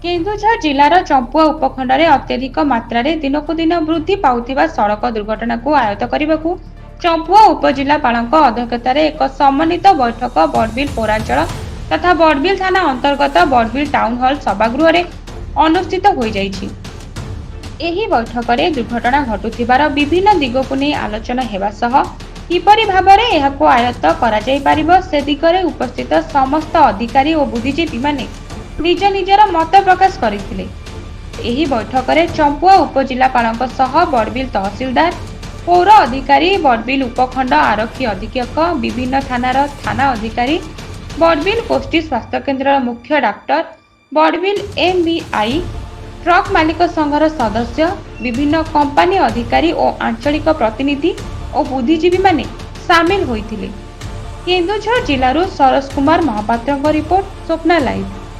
केन्दुझर जिलार चंपुआ उपखंड में अत्यधिक मात्रा दिनकू दिन वृद्धि पाउथिबा सड़क दुर्घटना को आयत्त करने को चंपुआ उपजिलापाल अध्यक्षतार एक समन्वित बैठक बड़बिल पौरांचल तथा बड़बिल थाना अंतर्गत बड़बिल टाउन हॉल सभागृह में अनुष्ठित हो जाइछि। एही बैठक में दुर्घटना घटुथिबार विभिन्न दिग को नहीं आलोचना हेबा सह किपरि भाबरे एहाको आयत्त करा जाय पारिबो से दिगरे उपस्थित समस्त अधिकारी और बुद्धिजीवी माने निज निजर मत प्रकाश करथिले। एही बैठक में चंपुआ उपजिलापाल बड़बिल तहसीलदार पौर अधिकारी बड़बिल उपखंड आरक्षी अधीक्षक विभिन्न थानार थाना अधिकारी बड़बिल गोष्ठी स्वास्थ्य केन्द्र मुख्य डाक्टर बड़बिल एमबीआई ट्रक मालिक संघर सदस्य विभिन्न कंपानी अधिकारी और आंचलिक प्रतिनिधि और बुद्धिजीवी माने सामिल होइथिले। केन्दुझर जिलारू सरोज कुमार महापात्र रिपोर्ट स्वप्ना लाइव।